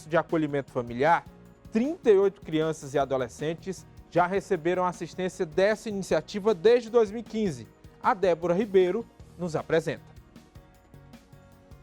Serviço de Acolhimento Familiar, 38 crianças e adolescentes já receberam assistência dessa iniciativa desde 2015. A Débora Ribeiro nos apresenta.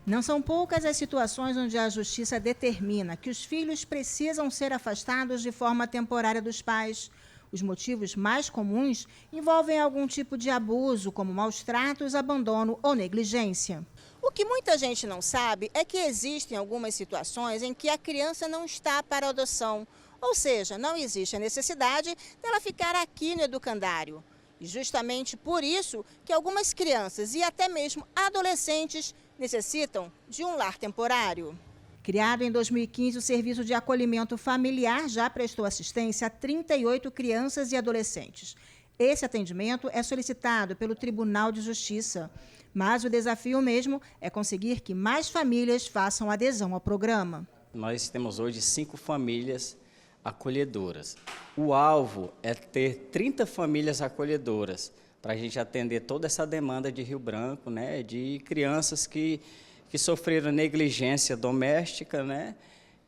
Não são poucas as situações onde a justiça determina que os filhos precisam ser afastados de forma temporária dos pais. Os motivos mais comuns envolvem algum tipo de abuso, como maus-tratos, abandono ou negligência. O que muita gente não sabe é que existem algumas situações em que a criança não está para adoção, ou seja, não existe a necessidade dela ficar aqui no educandário. E justamente por isso que algumas crianças e até mesmo adolescentes necessitam de um lar temporário. Criado em 2015, o Serviço de Acolhimento Familiar já prestou assistência a 38 crianças e adolescentes. Esse atendimento é solicitado pelo Tribunal de Justiça, mas o desafio mesmo é conseguir que mais famílias façam adesão ao programa. Nós temos hoje 5 famílias acolhedoras. O alvo é ter 30 famílias acolhedoras para a gente atender toda essa demanda de Rio Branco, né, de crianças que sofreram negligência doméstica, né,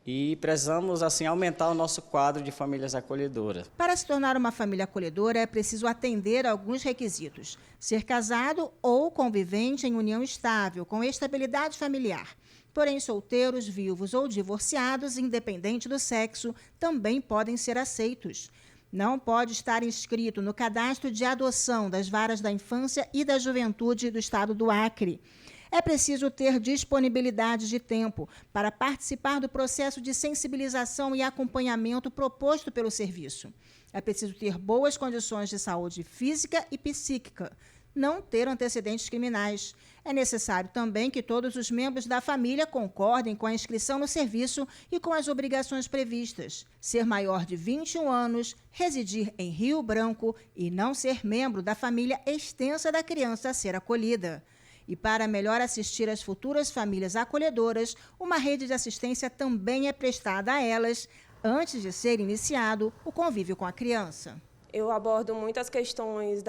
e precisamos assim aumentar o nosso quadro de famílias acolhedoras. Para se tornar uma família acolhedora é preciso atender a alguns requisitos: ser casado ou convivente em união estável, com estabilidade familiar. Porém, solteiros, viúvos ou divorciados, independente do sexo, também podem ser aceitos. Não pode estar inscrito no cadastro de adoção das varas da infância e da juventude do estado do Acre. É preciso ter disponibilidade de tempo para participar do processo de sensibilização e acompanhamento proposto pelo serviço. É preciso ter boas condições de saúde física e psíquica, não ter antecedentes criminais. É necessário também que todos os membros da família concordem com a inscrição no serviço e com as obrigações previstas: ser maior de 21 anos, residir em Rio Branco e não ser membro da família extensa da criança a ser acolhida. E para melhor assistir as futuras famílias acolhedoras, uma rede de assistência também é prestada a elas antes de ser iniciado o convívio com a criança. Eu abordo muitas questões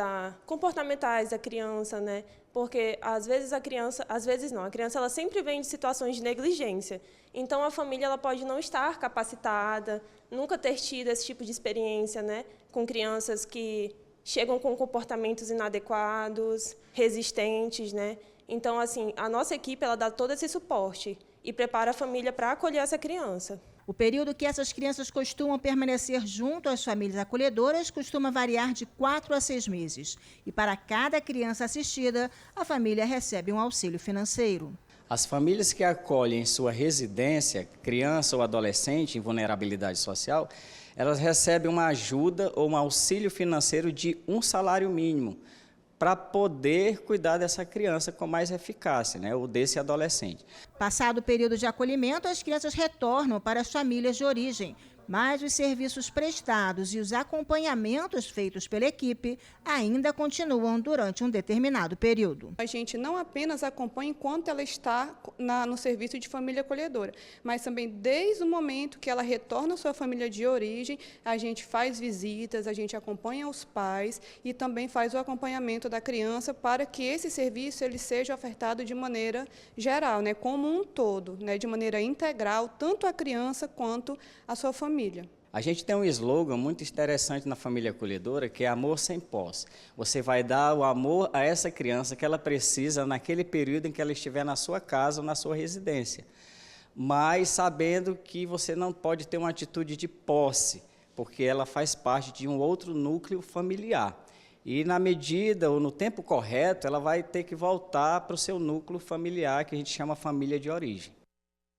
comportamentais da criança, né? Porque às vezes a criança ela sempre vem de situações de negligência. Então a família ela pode não estar capacitada, nunca ter tido esse tipo de experiência, né? Com crianças que chegam com comportamentos inadequados, resistentes, né? Então, assim, a nossa equipe ela dá todo esse suporte e prepara a família para acolher essa criança. O período que essas crianças costumam permanecer junto às famílias acolhedoras costuma variar de 4 a 6 meses. E para cada criança assistida, a família recebe um auxílio financeiro. As famílias que acolhem em sua residência, criança ou adolescente em vulnerabilidade social, elas recebem uma ajuda ou um auxílio financeiro de um salário mínimo para poder cuidar dessa criança com mais eficácia, né, ou desse adolescente. Passado o período de acolhimento, as crianças retornam para as famílias de origem, mas os serviços prestados e os acompanhamentos feitos pela equipe ainda continuam durante um determinado período. A gente não apenas acompanha enquanto ela está no serviço de família acolhedora, mas também desde o momento que ela retorna à sua família de origem, a gente faz visitas, a gente acompanha os pais e também faz o acompanhamento da criança para que esse serviço ele seja ofertado de maneira geral, né, como um todo, né, de maneira integral, tanto a criança quanto a sua família. A gente tem um slogan muito interessante na família acolhedora, que é amor sem posse. Você vai dar o amor a essa criança que ela precisa naquele período em que ela estiver na sua casa ou na sua residência. Mas sabendo que você não pode ter uma atitude de posse, porque ela faz parte de um outro núcleo familiar. E na medida ou no tempo correto, ela vai ter que voltar para o seu núcleo familiar, que a gente chama família de origem.